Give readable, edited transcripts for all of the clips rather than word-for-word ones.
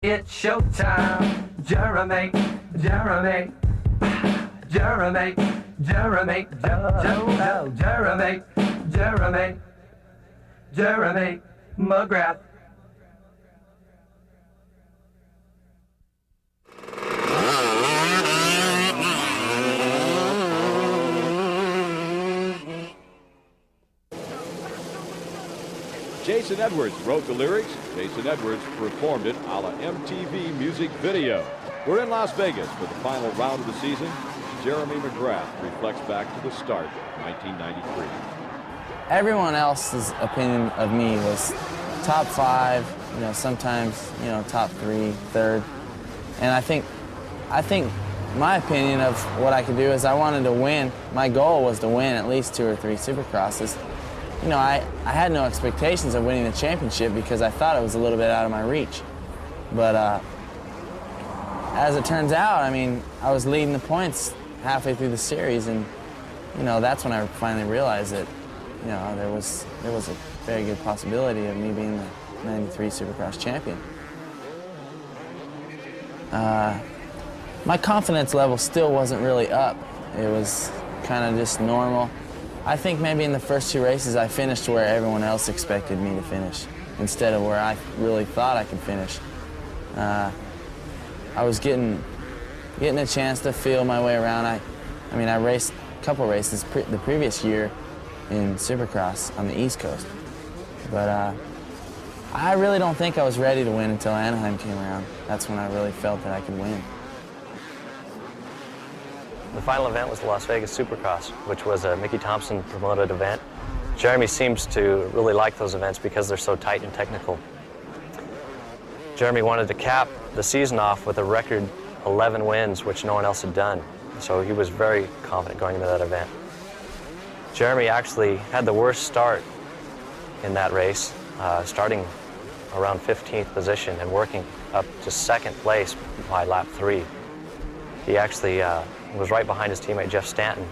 It's showtime. Jeremy, Jeremy, Jeremy, Jeremy, Jeremy, Jeremy, Jeremy McGrath. Jason Edwards wrote the lyrics. Jason Edwards performed it a la MTV music video. We're in Las Vegas for the final round of the season. Jeremy McGrath reflects back to the start of 1993. Everyone else's opinion of me was top 5, sometimes, top 3, third. And I think my opinion of what I could do is I wanted to win. My goal was to win at least 2 or 3 Supercrosses. I had no expectations of winning the championship because I thought it was a little bit out of my reach. But as it turns out, I was leading the points halfway through the series, and that's when I finally realized that there was a very good possibility of me being the '93 Supercross champion. My confidence level still wasn't really up. It was kind of just normal. I think maybe in the first 2 races I finished where everyone else expected me to finish instead of where I really thought I could finish. I was getting a chance to feel my way around. I raced a couple races the previous year in Supercross on the East Coast, but I really don't think I was ready to win until Anaheim came around. That's when I really felt that I could win. The final event was the Las Vegas Supercross, which was a Mickey Thompson promoted event. Jeremy seems to really like those events because they're so tight and technical. Jeremy wanted to cap the season off with a record 11 wins, which no one else had done. So he was very confident going into that event. Jeremy actually had the worst start in that race, starting around 15th position and working up to 2nd place by lap 3. He actually was right behind his teammate Jeff Stanton,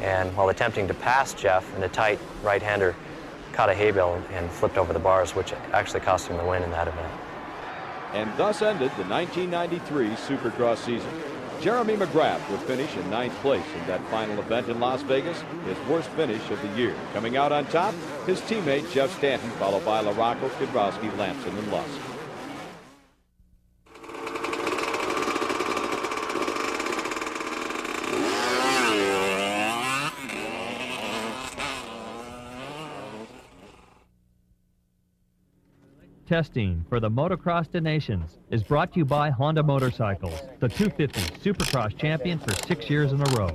and while attempting to pass Jeff, in a tight right-hander caught a hay bale and flipped over the bars, which actually cost him the win in that event. And thus ended the 1993 Supercross season. Jeremy McGrath would finish in 9th place in that final event in Las Vegas, his worst finish of the year. Coming out on top, his teammate Jeff Stanton, followed by LaRocco, Kidrowski, Lamson, and Lusk. Testing for the Motocross to Nations is brought to you by Honda Motorcycles, the 250 Supercross champion for 6 years in a row.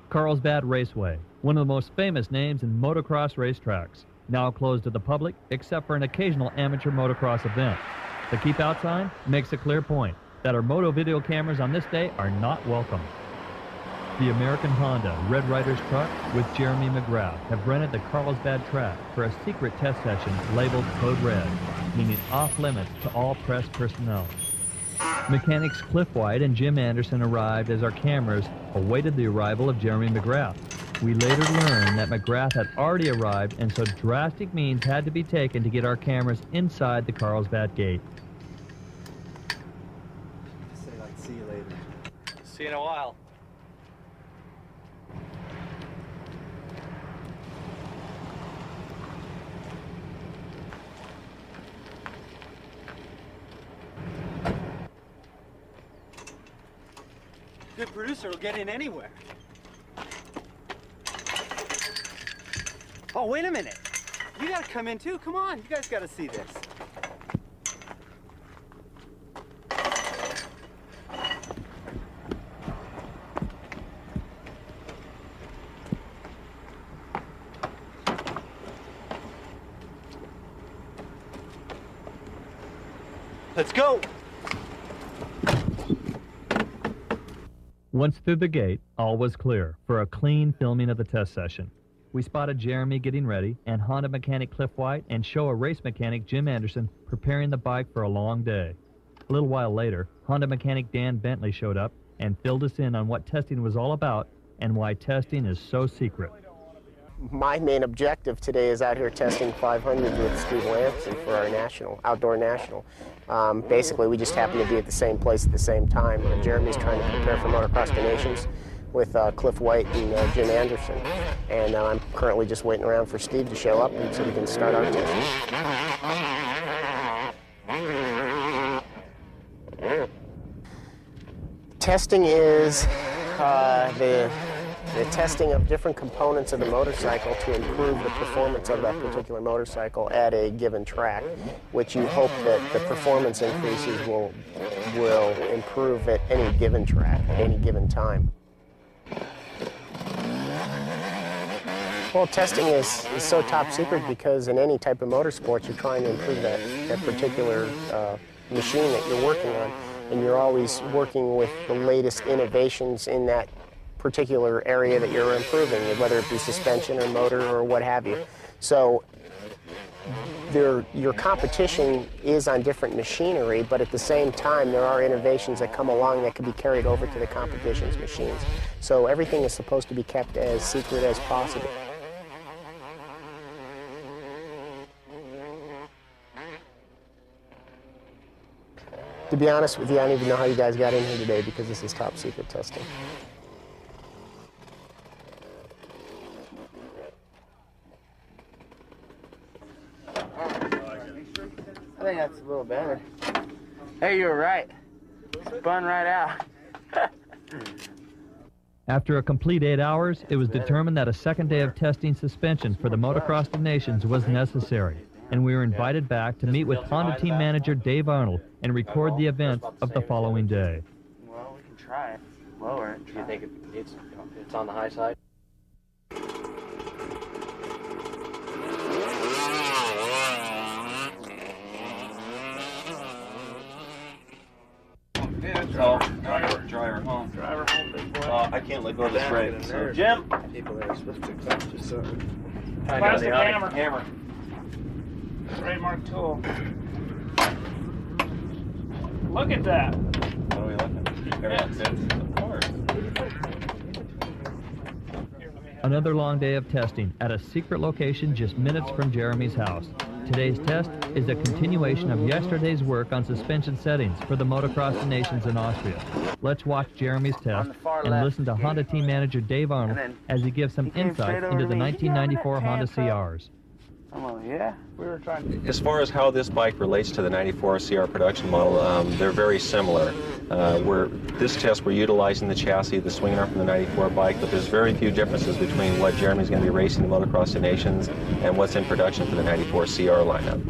Carlsbad Raceway, one of the most famous names in motocross racetracks, now closed to the public except for an occasional amateur motocross event. The Keep Out sign makes a clear point that our moto video cameras on this day are not welcome. The American Honda Red Riders truck with Jeremy McGrath have rented the Carlsbad track for a secret test session labeled Code Red, meaning off limits to all press personnel. Mechanics Cliff White and Jim Anderson arrived as our cameras awaited the arrival of Jeremy McGrath. We later learned that McGrath had already arrived, and so drastic means had to be taken to get our cameras inside the Carlsbad gate. See you later. See you in a while. Good producer will get in anywhere. Oh, wait a minute. You gotta come in too. Come on, you guys gotta see this. Let's go. Once through the gate, all was clear for a clean filming of the test session. We spotted Jeremy getting ready, and Honda mechanic Cliff White and Showa race mechanic Jim Anderson preparing the bike for a long day. A little while later, Honda mechanic Dan Bentley showed up and filled us in on what testing was all about and why testing is so secret. my main objective today is out here testing 500 with Steve Lampson for our outdoor national. Basically, we just happen to be at the same place at the same time. Jeremy's trying to prepare for Motocross the Nations with Cliff White and Jim Anderson. And I'm currently just waiting around for Steve to show up so we can start our testing. Testing is the testing of different components of the motorcycle to improve the performance of that particular motorcycle at a given track, which you hope that the performance increases will improve at any given track, at any given time. Well, testing is so top secret because in any type of motorsport, you're trying to improve that particular machine that you're working on, and you're always working with the latest innovations in that particular area that you're improving, whether it be suspension or motor or what have you. So your competition is on different machinery, but at the same time, there are innovations that come along that can be carried over to the competition's machines. So everything is supposed to be kept as secret as possible. To be honest with you, I don't even know how you guys got in here today because this is top secret testing. I think that's a little better. Hey, you were right. Spun right out. After a complete 8 hours, it was determined that a second day of testing suspension for the Motocross of Nations was necessary, and we were invited back to meet with Honda team manager Dave Arnold and record the events of the following day. Well, we can try it. Lower it. Do you think it's on the high side? Oh, driver home. Driver home, big boy. I can't let go of this brake. So. Jim! People that are supposed to cost you something. Plastic hammer. Hammer. Trademark tool. Look at that. What are we looking at? Everything fits. Of course. Another long day of testing at a secret location just minutes from Jeremy's house. Today's test is a continuation of yesterday's work on suspension settings for the Motocross of Nations in Austria. Let's watch Jeremy's test and listen to Honda team manager Dave Arnold as he gives some insights into the 1994 Honda CRs. Oh, yeah? We were trying to... As far as how this bike relates to the 94 CR production model, they're very similar. This test, we're utilizing the chassis, the swing arm from the 94 bike, but there's very few differences between what Jeremy's going to be racing the Motocross of Nations and what's in production for the 94 CR lineup.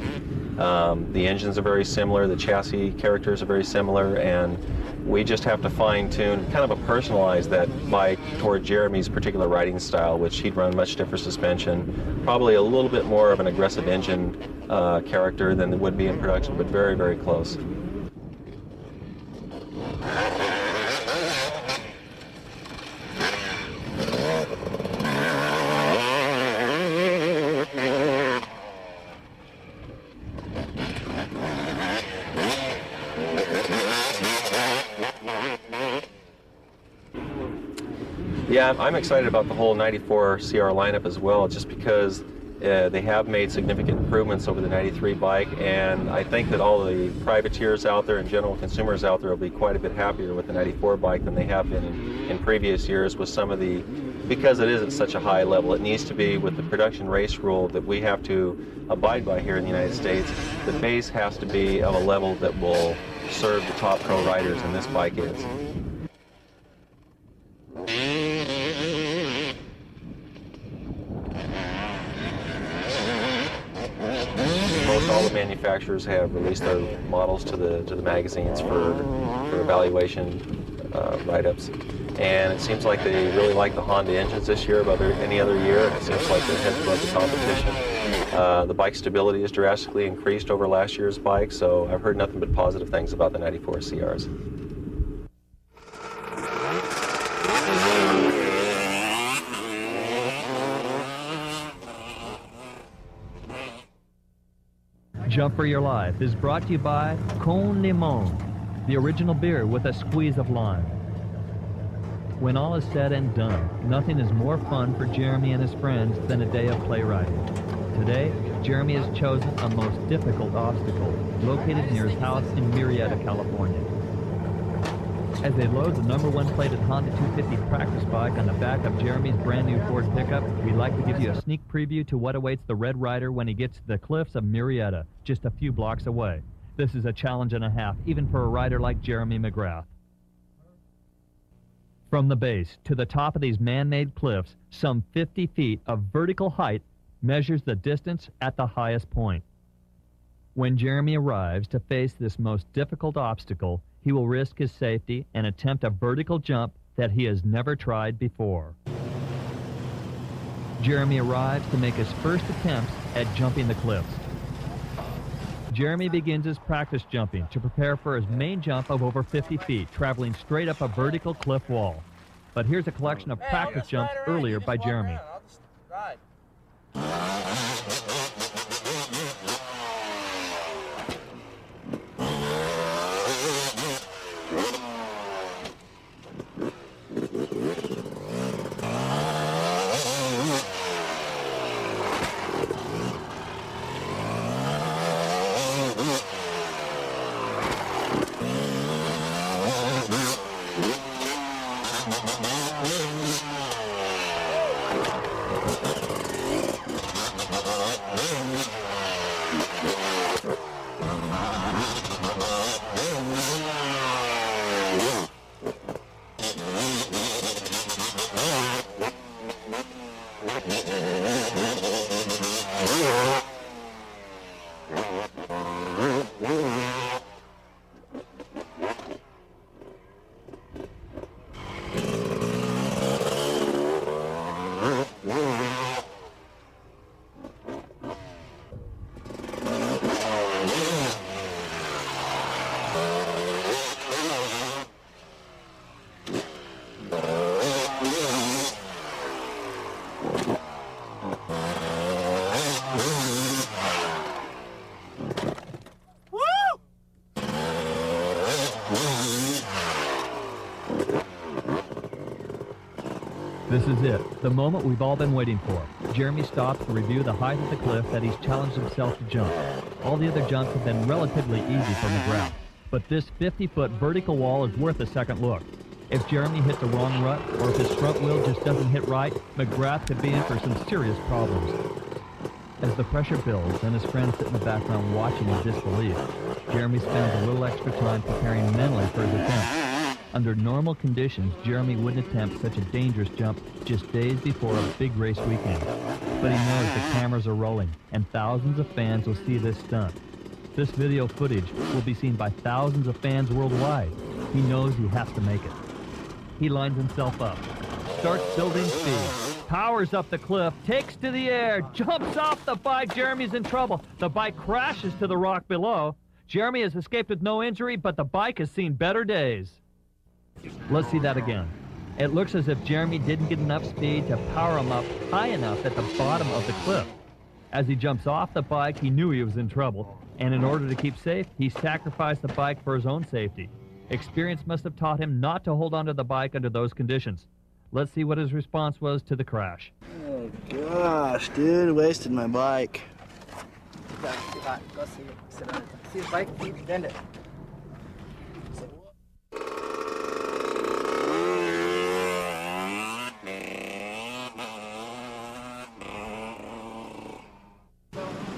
The engines are very similar, the chassis characters are very similar, and we just have to fine-tune, kind of personalize that bike toward Jeremy's particular riding style, which he'd run much stiffer suspension, probably a little bit more of an aggressive engine character than it would be in production, but very, very close. Yeah, I'm excited about the whole 94 CR lineup as well, just because they have made significant improvements over the 93 bike, and I think that all the privateers out there and general consumers out there will be quite a bit happier with the 94 bike than they have been in previous years with some of the, because it is at such a high level. It needs to be with the production race rule that we have to abide by here in the United States. The base has to be of a level that will serve the top pro riders, and this bike is. Most all the manufacturers have released their models to the magazines for evaluation write-ups, and it seems like they really like the Honda engines this year above any other year, and it seems like they're heads above the competition. The bike stability has drastically increased over last year's bike, so I've heard nothing but positive things about the 94 CRs. Jump for Your Life is brought to you by Con Limon, the original beer with a squeeze of lime. When all is said and done, nothing is more fun for Jeremy and his friends than a day of play riding. Today, Jeremy has chosen a most difficult obstacle located near his house in Murrieta, California. As they load the #1 plated Honda 250 practice bike on the back of Jeremy's brand new Ford pickup, we'd like to give you a sneak preview to what awaits the Red Rider when he gets to the cliffs of Murrieta, just a few blocks away. This is a challenge and a half, even for a rider like Jeremy McGrath. From the base to the top of these man-made cliffs, some 50 feet of vertical height measures the distance at the highest point. When Jeremy arrives to face this most difficult obstacle, he will risk his safety and attempt a vertical jump that he has never tried before. Jeremy arrives to make his first attempts at jumping the cliffs. Jeremy begins his practice jumping to prepare for his main jump of over 50 feet, traveling straight up a vertical cliff wall. But here's a collection of practice jumps earlier by Jeremy. This is it, the moment we've all been waiting for. Jeremy stops to review the height of the cliff that he's challenged himself to jump. All the other jumps have been relatively easy for McGrath, but this 50-foot vertical wall is worth a second look. If Jeremy hits a wrong rut, or if his front wheel just doesn't hit right, McGrath could be in for some serious problems. As the pressure builds and his friends sit in the background watching in disbelief, Jeremy spends a little extra time preparing mentally for his attempt. Under normal conditions, Jeremy wouldn't attempt such a dangerous jump just days before a big race weekend. But he knows the cameras are rolling, and thousands of fans will see this stunt. This video footage will be seen by thousands of fans worldwide. He knows he has to make it. He lines himself up, starts building speed, powers up the cliff, takes to the air, jumps off the bike. Jeremy's in trouble. The bike crashes to the rock below. Jeremy has escaped with no injury, but the bike has seen better days. Let's see that again. It looks as if Jeremy didn't get enough speed to power him up high enough at the bottom of the cliff. As he jumps off the bike, he knew he was in trouble, and in order to keep safe, he sacrificed the bike for his own safety. Experience must have taught him not to hold onto the bike under those conditions. Let's see what his response was to the crash. Oh gosh, dude, wasted my bike. Go see it. Sit on it. See the bike? Bend it.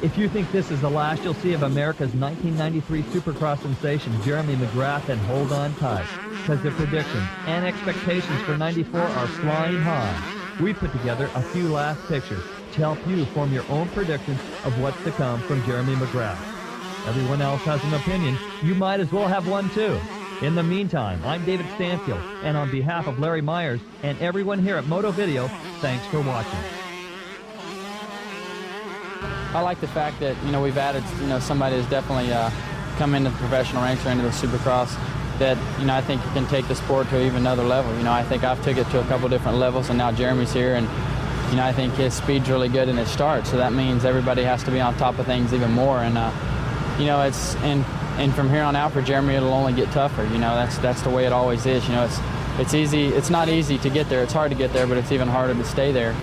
If you think this is the last you'll see of America's 1993 Supercross sensation, Jeremy McGrath, then hold on tight, because the predictions and expectations for 94 are flying high. We put together a few last pictures to help you form your own predictions of what's to come from Jeremy McGrath. Everyone else has an opinion. You might as well have one too. In the meantime, I'm David Stanfield, and on behalf of Larry Myers and everyone here at Moto Video, thanks for watching. I like the fact that, we've added, somebody that's definitely come into the professional ranks or into the Supercross that, I think can take the sport to even another level. I think I've took it to a couple different levels, and now Jeremy's here, and, I think his speed's really good in his start, so that means everybody has to be on top of things even more, and, and from here on out for Jeremy, it'll only get tougher. That's the way it always is. it's easy. It's not easy to get there. It's hard to get there, but it's even harder to stay there.